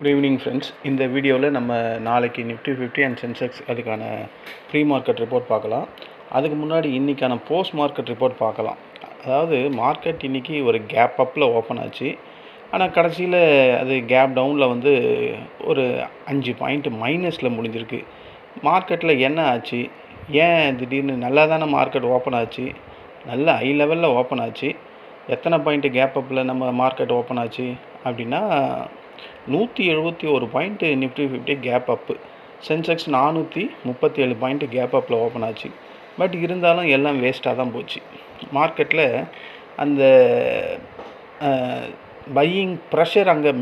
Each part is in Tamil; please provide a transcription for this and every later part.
Good evening friends. இந்த வீடியோவில் நம்ம நாளைக்கு நிஃப்டி 50 அண்ட் சென்செக்ஸ் அதுக்கான ப்ரீ மார்க்கெட் ரிப்போர்ட் பார்க்கலாம். அதுக்கு முன்னாடி இன்றைக்கான போஸ்ட் மார்க்கெட் ரிப்போர்ட் பார்க்கலாம். அதாவது மார்க்கெட் இன்றைக்கி ஒரு கேப் அப்பில் ஓப்பன் ஆச்சு. ஆனால் கடைசியில் அது கேப் டவுனில் வந்து ஒரு 5 பாயிண்ட் மைனஸில் முடிஞ்சிருக்கு. மார்க்கெட்டில் என்ன ஆச்சு, ஏன் திடீர்னு நல்லா தானே மார்க்கெட் ஓப்பன் ஆச்சு, நல்ல ஹை லெவலில் ஓப்பன் ஆச்சு. எத்தனை பாயிண்ட்டு கேப் அப்பில் நம்ம மார்க்கெட் ஓப்பன் ஆச்சு அப்படின்னா 171 point nifty 50 gap up. Sensex 437 point gap அப்பில் ஓப்பன் ஆச்சு. பட் இருந்தாலும் எல்லாம் வேஸ்ட்டாக தான் போச்சு. மார்க்கெட்டில் அந்த பையிங் ப்ரெஷர் அங்கே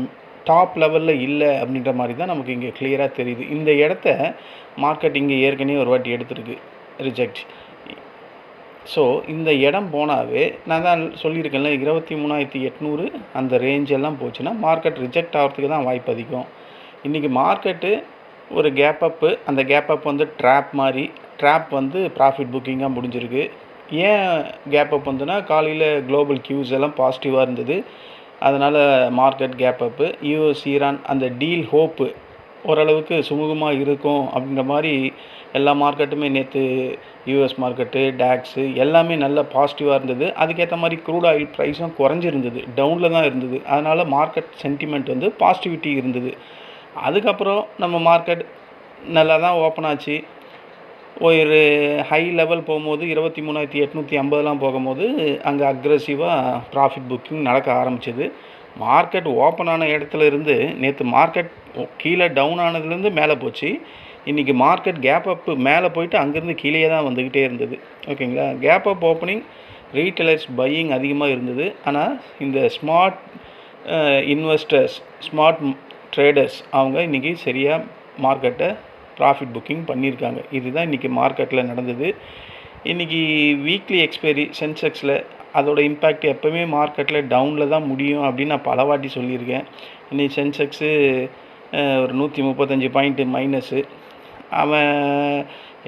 டாப் லெவலில் இல்லை அப்படின்ற மாதிரி தான் நமக்கு இங்கே கிளியராக தெரியுது. இந்த இடத்த மார்க்கெட் இங்கே ஏற்கனவே ஒரு வாட்டி எடுத்துருக்கு, ரிஜெக்ட். ஸோ இந்த இடம் போனாவே நான் தான் சொல்லியிருக்கேன்ல, 23,800 அந்த ரேஞ்செல்லாம் போச்சுன்னா மார்க்கெட் ரிஜெக்ட் ஆகிறதுக்கு தான் வாய்ப்பு அதிகம். இன்றைக்கி மார்க்கெட்டு ஒரு கேப் அப்பு, அந்த கேப் அப் வந்து ட்ராப் வந்து ப்ராஃபிட் புக்கிங்காக முடிஞ்சிருக்கு. ஏன் கேப் அப் வந்துன்னா, காலையில் குளோபல் கியூஸ் எல்லாம் பாசிட்டிவாக இருந்தது, அதனால் market gap up. US Iran அந்த டீல் ஹோப்பு ஓரளவுக்கு சுமூகமாக இருக்கும் அப்படின்ற மாதிரி எல்லா மார்க்கெட்டுமே நேற்று யூஎஸ் மார்க்கெட்டு, டாக்ஸு எல்லாமே நல்ல பாசிட்டிவாக இருந்தது. அதுக்கேற்ற மாதிரி க்ரூட் ஆயில் ப்ரைஸும் குறைஞ்சிருந்தது, டவுனில் தான் இருந்தது. அதனால் மார்க்கெட் சென்டிமெண்ட் வந்து பாசிட்டிவிட்டி இருந்தது. அதுக்கப்புறம் நம்ம மார்க்கெட் நல்லா தான் ஓப்பன் ஆச்சு. ஒரு ஹை லெவல் போகும்போது 23,850 போகும்போது அங்கே அக்ரெசிவாக ப்ராஃபிட் புக்கிங் நடக்க ஆரம்பிச்சிது. மார்க்கெட் ஓப்பன் ஆன இடத்துல இருந்து நேற்று மார்க்கெட் கீழே டவுன் ஆனதுலேருந்து மேலே போச்சு. இன்றைக்கி மார்க்கெட் கேப் அப்பு மேலே போயிட்டு அங்கேருந்து கீழே தான் வந்துக்கிட்டே இருந்தது. ஓகேங்களா? Gap up opening retailers buying அதிகமாக இருந்தது. ஆனால் இந்த ஸ்மார்ட் இன்வெஸ்டர்ஸ், ஸ்மார்ட் ட்ரேடர்ஸ் அவங்க இன்றைக்கி சரியாக மார்க்கெட்டை ப்ராஃபிட் புக்கிங் பண்ணியிருக்காங்க. இதுதான் இன்றைக்கி மார்க்கெட்டில் நடந்தது. இன்றைக்கி வீக்லி எக்ஸ்பைரி சென்செக்ஸில் அதோட இம்பேக்ட் எப்போவுமே மார்க்கெட்டில் டவுனில் தான் முடியும் அப்படின்னு நான் பல வாட்டி சொல்லியிருக்கேன். இன்றைக்கி சென்செக்ஸு ஒரு 135 பாயிண்ட்டு மைனஸு. அவன்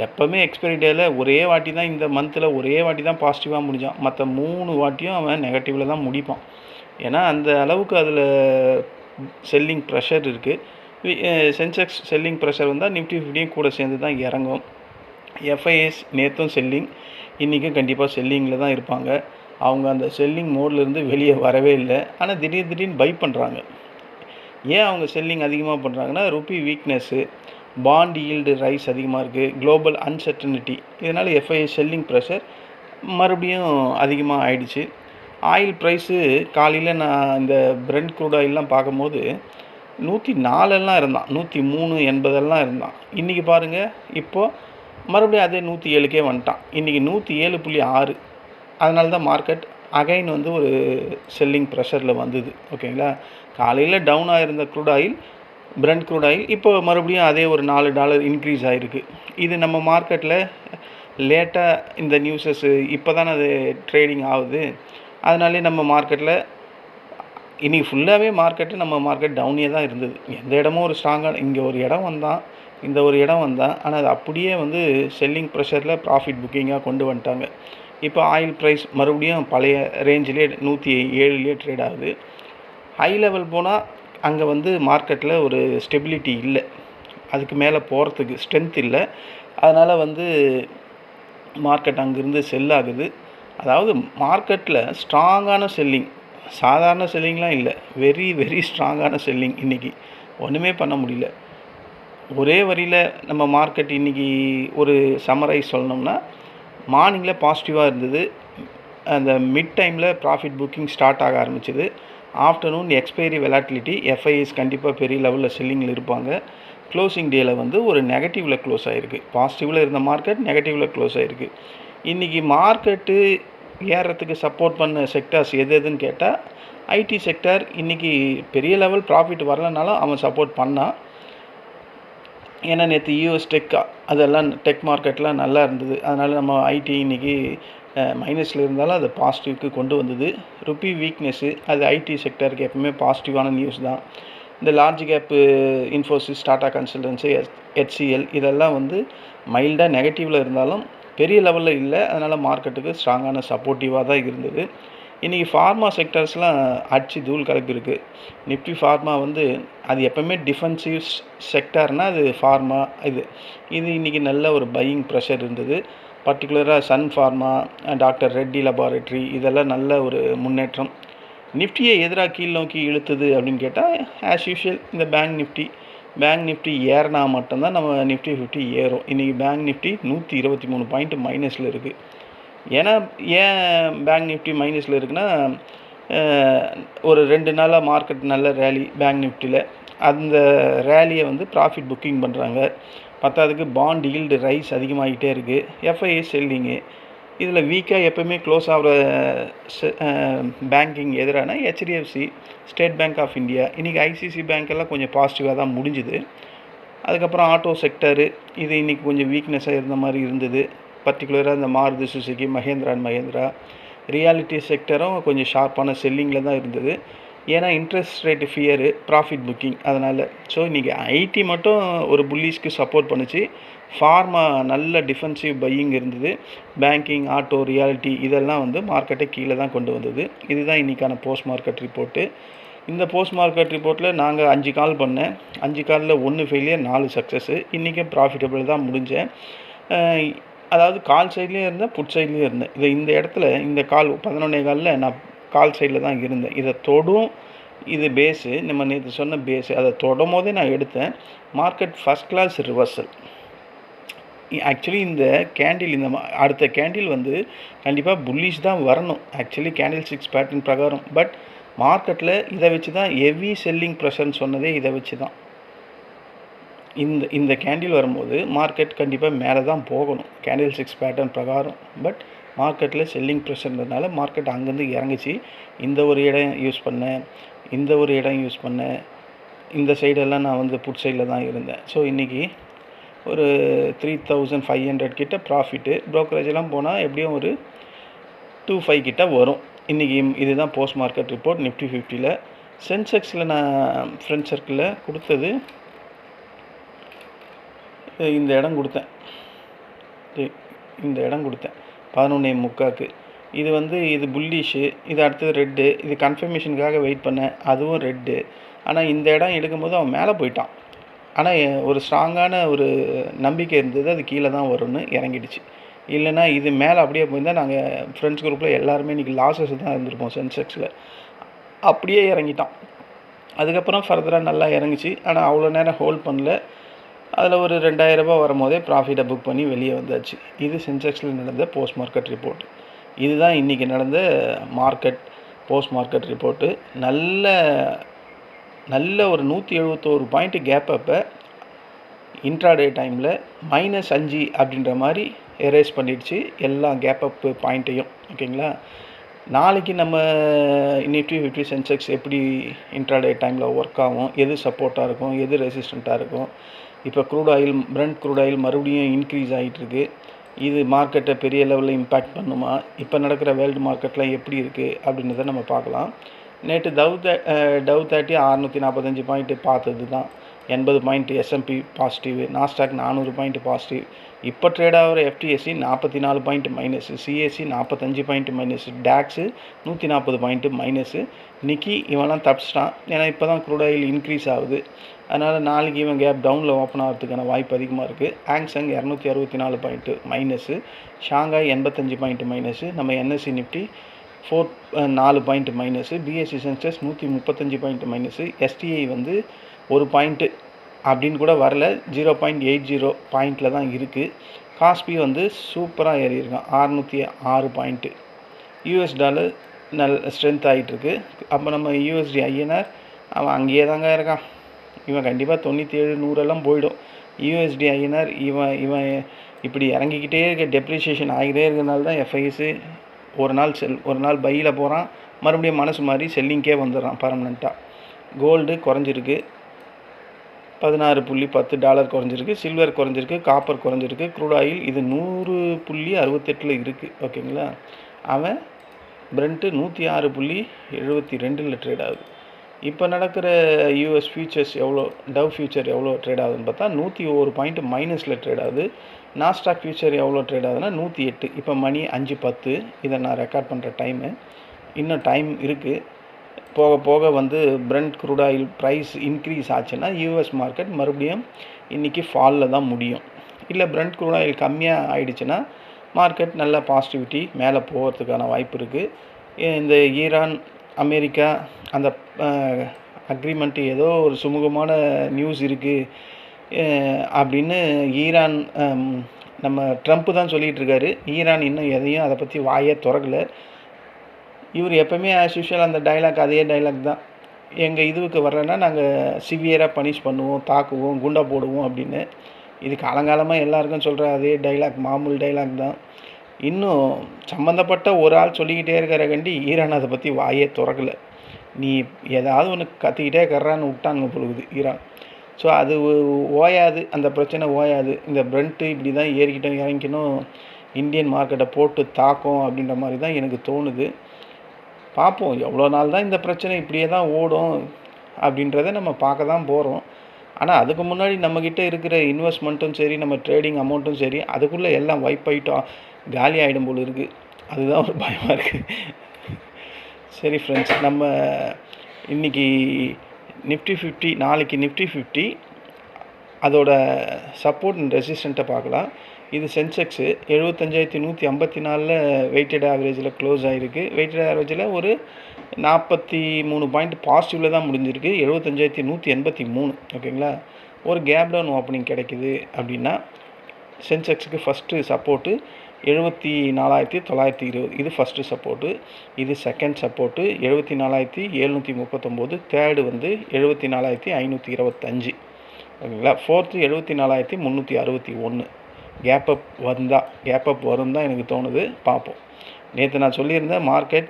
எப்போவுமே எக்ஸ்பைரி டேயில் ஒரே வாட்டி தான், இந்த மந்தில் ஒரே வாட்டி தான் பாசிட்டிவாக முடிஞ்சான். மற்ற 3 வாட்டியும் அவன் நெகட்டிவில் தான் முடிப்பான். ஏன்னா அந்த அளவுக்கு அதில் செல்லிங் ப்ரெஷர் இருக்குது. சென்செக்ஸ் செல்லிங் ப்ரெஷர் வந்தால் நிஃப்டி 50 கூட சேர்ந்து தான் இறங்கும். எஃப்ஐஎஸ் நேற்றும் செல்லிங், இன்றைக்கும் கண்டிப்பாக செல்லிங்கில் தான் இருப்பாங்க. அவங்க அந்த செல்லிங் மோட்லேருந்து வெளியே வரவே இல்லை. ஆனால் திடீர்னு பை பண்ணுறாங்க. ஏன் அவங்க செல்லிங் அதிகமாக பண்ணுறாங்கன்னா, rupee weakness, bond yield rice அதிகமாக இருக்குது, குளோபல் அன்சர்டனிட்டி, இதனால் எஃப்ஐஎஸ் செல்லிங் ப்ரெஷர் மறுபடியும் அதிகமாக ஆயிடுச்சு. ஆயில் ப்ரைஸு காலையில் நான் இந்த பிரெண்ட் க்ரூட் ஆயிலெலாம் பார்க்கும்போது 104 இருந்தான், 103.80 இருந்தான். இன்றைக்கி பாருங்கள், இப்போது மறுபடியும் அதே 107க்கே வந்துட்டான். இன்றைக்கி 107.6. அதனால தான் மார்க்கெட் அகைன் வந்து ஒரு செல்லிங் ப்ரெஷரில் வந்தது. ஓகேங்களா? காலையில் டவுனாக இருந்த crude oil, brent crude oil இப்போ மறுபடியும் அதே ஒரு $4 இன்க்ரீஸ் ஆகிருக்கு. இது நம்ம மார்க்கெட்டில் லேட்டாக இந்த நியூஸஸ்ஸு இப்போ தானே அது ட்ரேடிங் ஆகுது. அதனாலே நம்ம மார்க்கெட்டில் இன்றைக்கி ஃபுல்லாகவே நம்ம மார்க்கெட் டவுனே தான் இருந்தது. எந்த இடமும் ஒரு ஸ்ட்ராங்கான, இங்கே ஒரு இடம் வந்தான், இந்த ஒரு இடம் வந்தான், ஆனால் அது அப்படியே வந்து செல்லிங் ப்ரெஷரில் ப்ராஃபிட் புக்கிங்காக கொண்டு வந்துட்டாங்க. இப்போ ஆயில் ப்ரைஸ் மறுபடியும் பழைய ரேஞ்சிலே 107 ட்ரேட் ஆகுது. ஹை லெவல் போனால் அங்கே வந்து மார்க்கெட்டில் ஒரு ஸ்டெபிலிட்டி இல்லை, அதுக்கு மேலே போகிறதுக்கு ஸ்ட்ரென்த் இல்லை. அதனால் வந்து மார்க்கெட் அங்கேருந்து செல் ஆகுது. அதாவது மார்க்கெட்டில் ஸ்ட்ராங்கான செல்லிங், சாதாரண செல்லிங்லாம் இல்லை, வெரி ஸ்ட்ராங்கான செல்லிங். இன்றைக்கி ஒன்றுமே பண்ண முடியல. ஒரே வரியில் நம்ம மார்க்கெட் இன்றைக்கி ஒரு சம்மரைஸ் சொல்லணும்னா, மார்னிங்கில் பாசிட்டிவாக இருந்தது. அந்த மிட் டைமில் ப்ராஃபிட் புக்கிங் ஸ்டார்ட் ஆக ஆரம்பிச்சிது. ஆஃப்டர்நூன் எக்ஸ்பைரி வெலாட்டிலிட்டி, எஃப்ஐஎஸ் கண்டிப்பாக பெரிய லெவலில் செல்லிங்கில் இருப்பாங்க. க்ளோசிங் டேயில் வந்து ஒரு நெகட்டிவில் க்ளோஸ் ஆகிருக்கு. பாசிட்டிவில் இருந்த மார்க்கெட் நெகட்டிவில் க்ளோஸ் ஆகிருக்கு. இன்றைக்கி மார்க்கெட்டு ஏறுறதுக்கு சப்போர்ட் பண்ண செக்டார்ஸ் எதுன்னு கேட்டால், ஐடி செக்டார் இன்றைக்கி பெரிய லெவல் ப்ராஃபிட் வரலனாலும் அவன் சப்போர்ட் பண்ணான். ஏன்னா நேற்று யூஎஸ் அதெல்லாம் டெக் மார்க்கெட்லாம் நல்லா இருந்தது. அதனால் நம்ம ஐடி இன்றைக்கி மைனஸில் இருந்தாலும் அதை பாசிட்டிவ்க்கு கொண்டு வந்தது. ருப்பி வீக்னஸ்ஸு, அது ஐடி செக்டருக்கு எப்பவுமே பாசிட்டிவான நியூஸ் தான். இந்த large gap Infosys, Tata consultancy, HCL இதெல்லாம் வந்து மைல்டாக நெகட்டிவில் இருந்தாலும் பெரிய லெவலில் இல்லை. அதனால் மார்க்கெட்டுக்கு ஸ்ட்ராங்கான சப்போர்ட்டிவாக தான் இருந்தது. இன்றைக்கி ஃபார்மா செக்டர்ஸ்லாம் அடிச்சு தூள் கிளப்பியிருக்கு. நிஃப்டி ஃபார்மா வந்து அது எப்போவுமே டிஃபென்சிவ் செக்டார்னால் அது ஃபார்மா இது இன்றைக்கி நல்ல ஒரு பையிங் ப்ரெஷர் இருந்தது. பர்டிகுலராக சன் ஃபார்மா, டாக்டர் ரெட்டி லெபார்ட்டரி இதெல்லாம் நல்ல ஒரு முன்னேற்றம். நிஃப்டியை எதிராக கீழ் நோக்கி இழுத்துது அப்படின்னு கேட்டால் ஆஸ் யூஷுவல் இந்த பேங்க் நிஃப்டி ஏறினா மட்டும்தான் நம்ம நிஃப்டி 50 ஏறும். இன்றைக்கி பேங்க் நிஃப்டி 123 பாயிண்ட் மைனஸில் இருக்குது. ஏன் பேங்க் நிஃப்டி மைனஸில் இருக்குன்னா, ஒரு 2 நாளாக மார்க்கெட் நல்ல ரேலி பேங்க் நிஃப்டியில். அந்த ரேலியை வந்து ப்ராஃபிட் புக்கிங் பண்ணுறாங்க. பத்தாவதுக்கு பாண்ட் ஈல்டு ரைஸ் அதிகமாகிட்டே இருக்குது. FIS selling. இதில் வீக்காக எப்போவுமே க்ளோஸ் ஆகிற பேங்கிங் எதிரான ஹெச்டிஎஃப்சி, ஸ்டேட் பேங்க் ஆஃப் இந்தியா. இன்றைக்கி ஐசிசி பேங்க் எல்லாம் கொஞ்சம் பாசிட்டிவாக தான் முடிஞ்சுது. அதுக்கப்புறம் ஆட்டோ செக்டரு இது இன்றைக்கி கொஞ்சம் வீக்னஸாக இருந்த மாதிரி இருந்தது. பர்டிகுலராக இந்த Maruti Suzuki, Mahindra and Mahindra. Realty செக்டரும் கொஞ்சம் ஷார்ப்பான செல்லிங்கில் தான் இருந்தது. ஏன்னா interest rate fear, profit booking அதனால். ஸோ இன்றைக்கி ஐடி மட்டும் ஒரு புல்லிஷ்க்கு சப்போர்ட் பண்ணுச்சு. ஃபார்மா நல்ல டிஃபென்சிவ் பையிங் இருந்தது. பேங்கிங், ஆட்டோ, ரியாலிட்டி இதெல்லாம் வந்து மார்க்கெட்டை கீழே தான் கொண்டு வந்தது. இதுதான் இன்றைக்கான போஸ்ட் மார்க்கெட் ரிப்போர்ட்டு. இந்த போஸ்ட் மார்க்கெட் ரிப்போர்ட்டில் நாங்கள் 5 கால் பண்ணேன். 5 காலில் 1 ஃபெயிலியர், 4 சக்ஸஸ்ஸு. இன்றைக்கும் ப்ராஃபிட்டபிள் தான் முடிஞ்சேன். அதாவது கால் சைட்லேயும் இருந்தேன், புட் சைட்லேயும் இருந்தேன். இந்த இடத்துல இந்த கால் 11 காலில் நான் கால் சைடில் தான் இருந்தேன். இதை தொடும், இது பேஸு, நம்ம நேற்று சொன்ன பேஸு. அதை தொடும் போதே நான் எடுத்தேன். Market first class reversal. Actually இந்த கேண்டில் அடுத்த கேண்டில் வந்து கண்டிப்பாக புல்லிஷ் தான் வரணும். ஆக்சுவலி கேண்டில் 6 பேட்டர்ன் பிரகாரம். பட் மார்க்கெட்டில் இதை வச்சு தான் ஹெவி செல்லிங் ப்ரெஷர்னு சொன்னதே இதை வச்சு தான். இந்த கேண்டில் வரும்போது மார்க்கெட் கண்டிப்பாக மேலே தான் போகணும் கேண்டில் 6 பேட்டர்ன் பிரகாரம். பட் மார்க்கெட்டில் செல்லிங் ப்ரெஷர்ன்றதுனால மார்க்கெட் அங்கேருந்து இறங்குச்சு. இந்த ஒரு இடம் யூஸ் பண்ணேன், இந்த ஒரு இடம் யூஸ் பண்ணேன். இந்த சைடெல்லாம் நான் வந்து புட் சைடில் தான் இருந்தேன். ஸோ இன்றைக்கி ஒரு 3500 கிட்ட ப்ராஃபிட்டு. ப்ரோக்கரேஜெல்லாம் போனால் எப்படியும் ஒரு 25 கிட்ட வரும். இன்றைக்கி இதுதான் போஸ்ட் மார்க்கெட் ரிப்போர்ட் நிஃப்டி 50ல். சென்செக்ஸில் நான் ஃப்ரெண்ட் சர்க்கிளில் கொடுத்தது இந்த இடம் கொடுத்தேன். 11.75க்கு. இது வந்து இது புல்லிஷு, இது அடுத்தது ரெட்டு. இது கன்ஃபர்மேஷனுக்காக வெயிட் பண்ணேன், அதுவும் ரெட்டு. ஆனால் இந்த இடம் எடுக்கும்போது அவன் மேலே போயிட்டான். ஆனால் ஒரு ஸ்ட்ராங்கான ஒரு நம்பிக்கை இருந்தது அது கீழே தான் வரும்னு இறங்கிடுச்சு. இல்லைன்னா இது மேலே அப்படியே போயிருந்தால் நாங்கள் ஃப்ரெண்ட்ஸ் குரூப்பில் எல்லாருமே இன்றைக்கி லாஸஸ் தான் இருந்திருப்போம் சென்செக்ஸில். அப்படியே இறங்கிட்டான். அதுக்கப்புறம் ஃபர்தராக நல்லா இறங்கிச்சு. ஆனால் அவ்வளோ நேரம் ஹோல்ட் பண்ணல. அதில் ஒரு 2000 ரூபாய் வரும்போதே ப்ராஃபிட்டை புக் பண்ணி வெளியே வந்தாச்சு. இது சென்செக்ஸில் நடந்த போஸ்ட் மார்க்கெட் ரிப்போர்ட். இதுதான் இன்றைக்கி நடந்த போஸ்ட் மார்க்கெட் ரிப்போர்ட்டு. நல்ல ஒரு 171 பாயிண்ட் கேப் அப்போ இன்ட்ராடே டைமில் -5 அப்படின்ற மாதிரி எரேஸ் பண்ணிடுச்சு எல்லா கேப் அப் பாயிண்ட்டையும். ஓகேங்களா? நாளைக்கு நம்ம நிஃப்டி 50 சென்செக்ஸ் எப்படி இன்ட்ராடே டைமில் ஒர்க் ஆகும், எது சப்போர்ட்டாக இருக்கும், எது ரெசிஸ்டண்ட்டாக இருக்கும். இப்போ Brent க்ரூட் ஆயில் மறுபடியும் இன்க்ரீஸ் ஆகிட்டுருக்கு. இது மார்க்கெட்டை பெரிய லெவலில் இம்பேக்ட் பண்ணுமா, இப்போ நடக்கிற வேர்ல்டு மார்க்கெட்லாம் எப்படி இருக்குது அப்படின்றத நம்ம பார்க்கலாம். நேற்று டவ் 30 645 பாயிண்ட்டு பார்த்தது தான். 80 point S&P positive, Nasdaq 400 point positive. இப்போ ட்ரேட் ஆகிற FTSE 44 point minus, CAC 45 point minus, DAX 140 point minus. Nikkei இவன்லாம் தப்பிச்சிட்டான். ஏன்னா இப்போ தான் க்ரூட் ஆயில் இன்க்ரீஸ் ஆகுது. அதனால் நாளைக்கு இவன் கேப் டவுனில் ஓப்பன் ஆகிறதுக்கான வாய்ப்பு அதிகமாக இருக்குது. ஆங்சங் 264 point minus, Shanghai 85 point minus, நம்ம NSE Nifty 4 point minus, BSE Sensex 135 point minus, STI வந்து 1 பாயிண்ட்டு அப்படின்னு கூட வரல, 0.80 பாயிண்டில் தான் இருக்குது. காஸ்பி வந்து சூப்பராக ஏறி இருக்கான், 606 பாயிண்ட்டு. US டாலர் ஸ்ட்ரென்த் ஆகிட்டுருக்கு. அப்போ நம்ம USD INR அவன் அங்கேயே தாங்க இருக்கான். இவன் கண்டிப்பாக 97 100 போயிடும். USD INR இவன் இப்படி இறங்கிக்கிட்டே இருக்க, டெப்ரிசியேஷன் ஆகிட்டே இருக்கிறனால தான் FIS ஒரு நாள் பையில் போகிறான், மறுபடியும் மனசு மாதிரி செல்லிங்கே வந்துடுறான் பர்மனெண்ட்டாக. கோல்டு குறைஞ்சிருக்கு, $16.10 குறைஞ்சிருக்கு. சில்வர் குறைஞ்சிருக்கு, காப்பர் குறைஞ்சிருக்கு. க்ரூட் ஆயில் இது 100.68 இருக்குது. ஓகேங்களா? அவன் Brent 106.72 ட்ரேட் ஆகுது. இப்போ நடக்கிற US ஃபியூச்சர்ஸ் எவ்வளோ, டவ் ஃபியூச்சர் எவ்வளோ ட்ரேட் ஆகுதுன்னு பார்த்தா 101 பாயிண்ட் மைனஸில் ட்ரேட் ஆகுது. நாஸ்டாக் ஃபியூச்சர் எவ்வளோ ட்ரேட் ஆகுதுன்னா 108. இப்போ மணி 5:10. இதை நான் ரெக்கார்ட் பண்ணுற டைமு. இன்னும் டைம் இருக்குது. போக போக வந்து brent crude oil price increase ஆச்சுன்னா யூஎஸ் மார்க்கெட் மறுபடியும் இன்றைக்கி ஃபாலில் தான் முடியும். இல்லை பிரெண்ட் க்ரூட் ஆயில் கம்மியாக ஆயிடுச்சுன்னா மார்க்கெட் நல்ல பாசிட்டிவிட்டி மேலே போகிறதுக்கான வாய்ப்பு இருக்குது. இந்த ஈரான் அமெரிக்கா அந்த அக்ரிமெண்ட்டு ஏதோ ஒரு சுமூகமான நியூஸ் இருக்குது அப்படின்னு ஈரான் நம்ம ட்ரம்ப்பு தான் சொல்லிகிட்டு இருக்காரு. ஈரான் இன்னும் எதையும் அதை பற்றி வாயே திறக்கலை. இவர் எப்போவுமே ஆஸ் யூஷுவல் அந்த டைலாக் அதே டைலாக் தான். எங்கள் இதுவுக்கு வரலைன்னா நாங்கள் சிவியராக பனிஷ் பண்ணுவோம், தாக்குவோம், குண்டா போடுவோம் அப்படின்னு. இது காலங்காலமாக எல்லாருக்கும் சொல்கிற அதே டைலாக், மாமூல் டைலாக் தான். இன்னும் சம்மந்தப்பட்ட ஒரு ஆள் சொல்லிக்கிட்டே இருக்கிற கண்டி ஈரான் அதை பற்றி வாயே திறக்கலை. நீ ஏதாவது ஒன்று கத்திக்கிட்டே கர்றான்னு விட்டானுங்க பொழுது ஈரான். ஸோ அது ஓயாது, அந்த பிரச்சனை ஓயாது. இந்த பிரெண்ட்டு இப்படி தான் ஏறிக்கிட்டோம் இறங்கிக்கணும், இந்தியன் மார்க்கெட்டை போட்டு தாக்கும் அப்படின்ற மாதிரி தான் எனக்கு தோணுது. பார்ப்போம் எவ்வளோ நாள் தான் இந்த பிரச்சனை இப்படியே தான் ஓடும் அப்படின்றத நம்ம பார்க்க தான் போகிறோம். ஆனால் அதுக்கு முன்னாடி நம்மக்கிட்ட இருக்கிற இன்வெஸ்ட்மெண்ட்டும் சரி, நம்ம ட்ரேடிங் அமௌண்ட்டும் சரி, அதுக்குள்ளே எல்லாம் வைப் ஆகிட்டோம், காலி ஆகிடும் போல் இருக்குது. அதுதான் ஒரு பயமாக இருக்குது. சரி ஃப்ரெண்ட்ஸ், நம்ம இன்றைக்கி நிஃப்டி 50, நாளைக்கு நிஃப்டி 50 அதோட சப்போர்ட் அண்ட் ரெசிஸ்டண்ட்டை பார்க்கலாம். இது சென்செக்ஸு 75,154 வெயிட்டட் ஆவரேஜில் க்ளோஸ் ஆகிருக்கு. வெயிட்டட் ஆவரேஜில் ஒரு 43 பாயிண்ட் பாசிட்டிவில் தான் முடிஞ்சிருக்கு. 75,183. ஓகேங்களா. ஒரு கேப் டவுன் ஓப்பனிங் கிடைக்குது அப்படின்னா சென்செக்ஸுக்கு ஃபஸ்ட்டு சப்போர்ட்டு 74,920. இது ஃபஸ்ட்டு சப்போர்ட்டு. இது செகண்ட் சப்போர்ட்டு 74,739. தேர்டு வந்து 74,525. ஓகேங்களா. ஃபோர்த்து 74,361. கேப் அப் வரும் தான் எனக்கு தோணுது. பார்ப்போம். நேற்று நான் சொல்லியிருந்தேன் மார்க்கெட்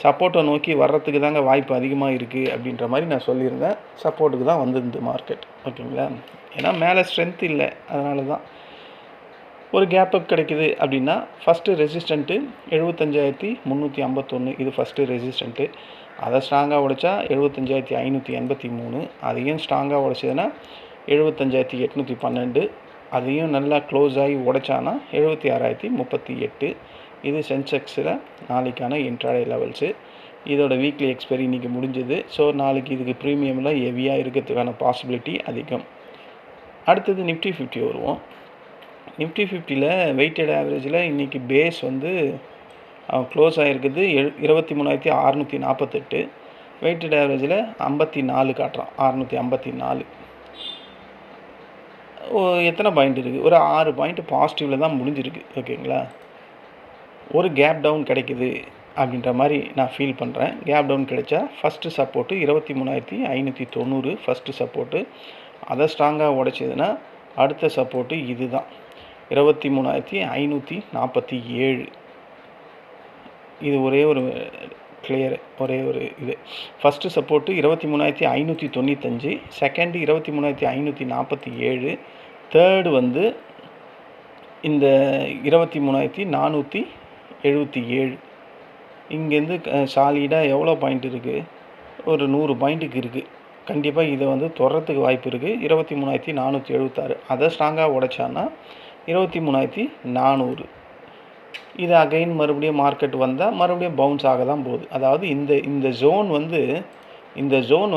சப்போர்ட்டை நோக்கி வர்றதுக்கு தாங்க வாய்ப்பு அதிகமாக இருக்குது அப்படின்ற மாதிரி நான் சொல்லியிருந்தேன். சப்போர்ட்டுக்கு தான் வந்திருந்து மார்க்கெட். ஓகேங்களா. ஏன்னா மேலே ஸ்ட்ரென்த் இல்லை, அதனால தான். ஒரு கேப் அப் கிடைக்குது அப்படின்னா ஃபஸ்ட்டு ரெசிஸ்டண்ட்டு 75,351. இது ஃபஸ்ட்டு ரெசிஸ்டண்ட்டு. அதை ஸ்ட்ராங்காக உடைச்சா 75,583. அதையும் ஸ்ட்ராங்காக உடைச்சதுன்னா 75,812. அதையும் நல்லா க்ளோஸ் ஆகி உடைச்சானா 76,038. இது சென்செக்ஸில் நாளைக்கான இன்ட்ராடே லெவல்ஸு. இதோட வீக்லி எக்ஸ்பைரி இன்றைக்கி முடிஞ்சது. ஸோ நாளைக்கு இதுக்கு ப்ரீமியம்லாம் ஹெவியாக இருக்கிறதுக்கான பாசிபிலிட்டி அதிகம். அடுத்தது நிஃப்டி 50 வருவோம். நிஃப்டி 50ல் வெயிட்டட் ஆவரேஜில் இன்றைக்கி பேஸ் வந்து க்ளோஸ் ஆகிருக்குது 23,648. வெயிட்டட் ஆவரேஜில் 54 காட்டுறான், 654. எத்தனை பாயிண்ட் இருக்குது? ஒரு 6 பாயிண்ட் பாசிட்டிவில் தான் முடிஞ்சிருக்கு. ஓகேங்களா. ஒரு கேப் டவுன் கிடைக்குது அப்படின்ற மாதிரி நான் ஃபீல் பண்ணுறேன். கேப் டவுன் கிடைச்சா ஃபஸ்ட்டு சப்போர்ட்டு 23,590 ஃபஸ்ட்டு சப்போர்ட்டு. அதை ஸ்ட்ராங்காக உடைச்சதுன்னா அடுத்த சப்போர்ட்டு இது தான் 23,547. இது ஒரே ஒரு கிளியர், ஒரே ஒரு இது. First support 23,595. செகண்டு 23,547. தேர்டு வந்து இந்த 23,477. இங்கேருந்து சாலிடாக எவ்வளோ பாயிண்ட் இருக்குது? ஒரு 100 பாயிண்ட்டுக்கு இருக்குது. கண்டிப்பாக இதை வந்து தொடர்றதுக்கு வாய்ப்பு இருக்குது. 23,476. அதை ஸ்ட்ராங்காக உடைச்சான்னா 23,400. இது அகைன் மறுபடியும் மார்க்கெட் வந்தால் மறுபடியும் பவுன்ஸ் ஆக தான் போகுது. அதாவது இந்த ஜோன்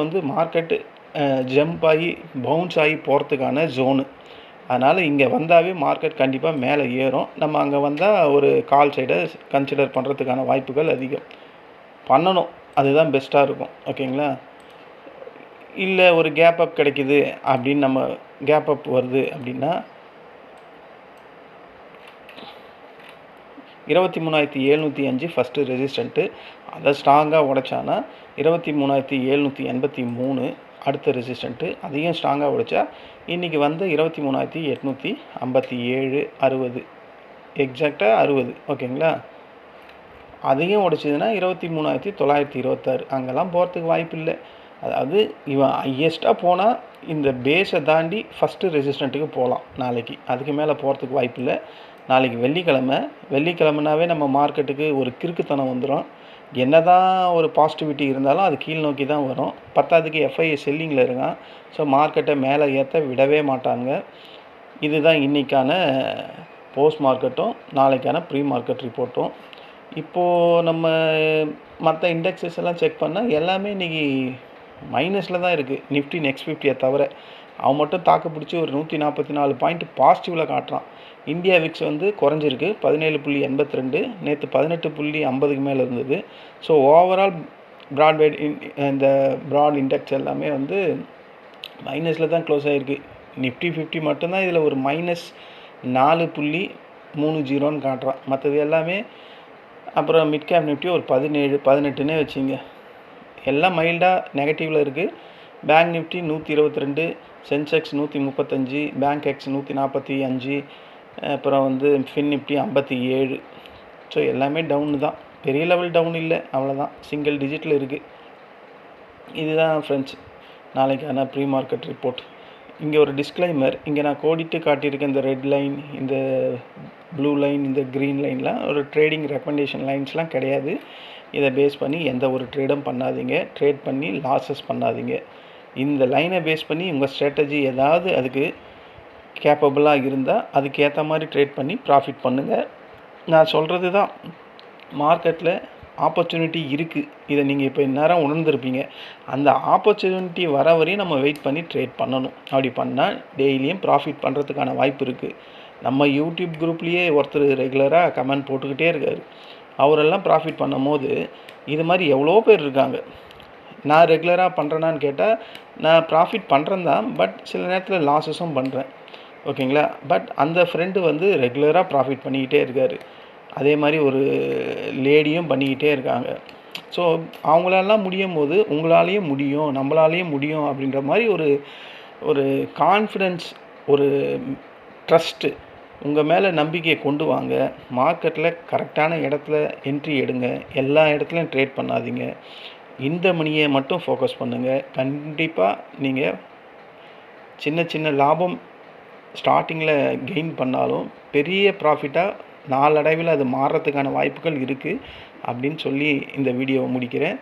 வந்து மார்க்கெட்டு ஜம்ப் ஆகி பவுன்ஸ் ஆகி போகிறதுக்கான ஜோனு. அதனால் இங்கே வந்தாவே மார்க்கெட் கண்டிப்பாக மேலே ஏறும். நம்ம அங்கே வந்தால் ஒரு கால் சைடை கன்சிடர் பண்ணுறதுக்கான வாய்ப்புகள் அதிகம். பண்ணணும், அதுதான் பெஸ்ட்டாக இருக்கும். ஓகேங்களா. இல்லை ஒரு கேப் அப் கிடைக்குது அப்படின்னு நம்ம கேப் அப் வருது அப்படின்னா 23,705 ஃபஸ்ட்டு ரெசிஸ்டண்ட்டு. அதை ஸ்ட்ராங்காக உடைச்சானா 23,783 அடுத்த ரெசிஸ்டண்ட்டு. அதையும் ஸ்ட்ராங்காக உடைச்சா இன்றைக்கி வந்து 23,857 60 எக்ஸாக்டாக 60. ஓகேங்களா. அதையும் உடைச்சதுன்னா 23,926. அங்கெல்லாம் போகிறதுக்கு வாய்ப்பு இல்லை. அதாவது இவன் ஹையஸ்ட்டாக போனால் இந்த பேஸை தாண்டி ஃபஸ்ட்டு ரெசிஸ்டண்ட்டுக்கு போகலாம் நாளைக்கு. அதுக்கு மேலே போகிறதுக்கு வாய்ப்பு இல்லை. நாளைக்கு வெள்ளிக்கிழமைனாவே நம்ம மார்க்கெட்டுக்கு ஒரு கிறுக்குத்தனம் வந்துடும். என்ன தான் ஒரு பாசிட்டிவிட்டி இருந்தாலும் அது கீழ் நோக்கி தான் வரும். பத்தாவதுக்கு எஃப்ஐஐ செல்லிங்கில் இருக்கான். ஸோ மார்க்கெட்டை மேலே ஏற்ற விடவே மாட்டாங்க. இதுதான் இன்றைக்கான போஸ்ட் மார்க்கெட்டும் நாளைக்கான ப்ரீ மார்க்கெட் ரிப்போர்ட்டும். இப்போது நம்ம மற்ற இண்டெக்ஸஸ் எல்லாம் செக் பண்ணால் எல்லாமே இன்றைக்கி மைனஸில் தான் இருக்குது. நிஃப்டி நெக்ஸ்ட் 50 தவிர அவன் மட்டும் தாக்கு பிடிச்சி ஒரு 144 பாயிண்ட் பாசிட்டிவில் காட்டுறான். இந்தியா விக்ஸ் வந்து குறைஞ்சிருக்கு 17.82, நேற்று 18.50க்கு மேலே இருந்தது. ஸோ ஓவரால் ப்ராட்வைட் இந்த ப்ராட் இண்டெக்ஸ் எல்லாமே வந்து மைனஸில் தான் க்ளோஸ் ஆகிருக்கு. நிஃப்டி 50 மட்டும்தான் இதில் ஒரு -4.30ன்னு காட்டுறான். மற்றது எல்லாமே அப்புறம் மிட் கேப் நிஃப்டி ஒரு 17, 18னே வச்சுங்க, எல்லாம் மைல்டாக நெகட்டிவில் இருக்குது. Bank Nifty 122, Sensex 135, bank X 145, அப்புறம் வந்து ஃபின் நிஃப்டி 57. ஸோ எல்லாமே டவுனு தான், பெரிய லெவல் டவுன் இல்லை, அவ்வளோதான், சிங்கிள் டிஜிட்டில் இருக்குது. இதுதான் ஃப்ரெண்ட்ஸ் நாளைக்கான ப்ரீ மார்க்கெட் ரிப்போர்ட். இங்கே ஒரு டிஸ்க்ளைமர், இங்கே நான் கோடிட்டு காட்டியிருக்கேன் இந்த ரெட் லைன், இந்த ப்ளூ லைன், இந்த க்ரீன் லைன்லாம் ஒரு ட்ரேடிங் ரெக்கமெண்டேஷன் லைன்ஸ்லாம் கிடையாது. இதை பேஸ் பண்ணி எந்த ஒரு ட்ரேடும் பண்ணாதீங்க, ட்ரேட் பண்ணி லாஸஸ் பண்ணாதீங்க. இந்த லைனை பேஸ் பண்ணி உங்கள் ஸ்ட்ராட்டஜி ஏதாவது அதுக்கு கேப்பபிளாக இருந்தால் அதுக்கேற்ற மாதிரி ட்ரேட் பண்ணி ப்ராஃபிட் பண்ணுங்கள். நான் சொல்கிறது தான், மார்க்கெட்டில் ஆப்பர்ச்சுனிட்டி இருக்குது. இதை நீங்கள் இப்போ இந்நேரம் உணர்ந்துருப்பீங்க. அந்த ஆப்பர்ச்சுனிட்டி வர வரையும் நம்ம வெயிட் பண்ணி ட்ரேட் பண்ணணும். அப்படி பண்ணால் டெய்லியும் ப்ராஃபிட் பண்ணுறதுக்கான வாய்ப்பு இருக்குது. நம்ம யூடியூப் குரூப்லேயே ஒருத்தர் ரெகுலராக கமெண்ட் போட்டுக்கிட்டே இருக்கார். அவரெல்லாம் ப்ராஃபிட் பண்ணும் போது இது மாதிரி எவ்வளோ பேர் இருக்காங்க. நான் ரெகுலராக பண்ணுறேனான்னு கேட்டால் நான் ப்ராஃபிட் பண்ணுறேன் தான், பட் சில நேரத்தில் லாஸஸும் பண்ணுறேன். ஓகேங்களா? பட் அந்த ஃப்ரெண்டு வந்து ரெகுலராக ப்ராஃபிட் பண்ணிக்கிட்டே இருக்கார். அதே மாதிரி ஒரு லேடியும் பண்ணிக்கிட்டே இருக்காங்க. ஸோ அவங்களாலாம் முடியும் போது உங்களாலேயும் முடியும், நம்மளாலேயும் முடியும் அப்படின்ற மாதிரி ஒரு கான்ஃபிடென்ஸ், ஒரு ட்ரஸ்ட்டு உங்கள் மேலே நம்பிக்கையை கொண்டு வாங்க. மார்க்கெட்டில் கரெக்டான இடத்துல என்ட்ரி எடுங்க. எல்லா இடத்துலையும் ட்ரேட் பண்ணாதீங்க. இந்த மணியை மட்டும் ஃபோக்கஸ் பண்ணுங்கள். கண்டிப்பாக நீங்கள் சின்ன சின்ன லாபம் ஸ்டார்டிங்கில் கெயின் பண்ணாலும் பெரிய ப்ராஃபிட்டாக நாளடைவில் அது மாறுறதுக்கான வாய்ப்புகள் இருக்குது அப்படின்னு சொல்லி இந்த வீடியோவை முடிக்கிறேன்.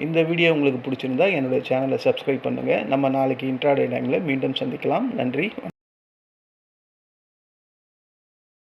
இந்த வீடியோ உங்களுக்கு பிடிச்சிருந்தா என்னோடய சேனலை சப்ஸ்கிரைப் பண்ணுங்கள். நம்ம நாளைக்கு இன்ட்ராடே டைமில் மீண்டும் சந்திக்கலாம். நன்றி.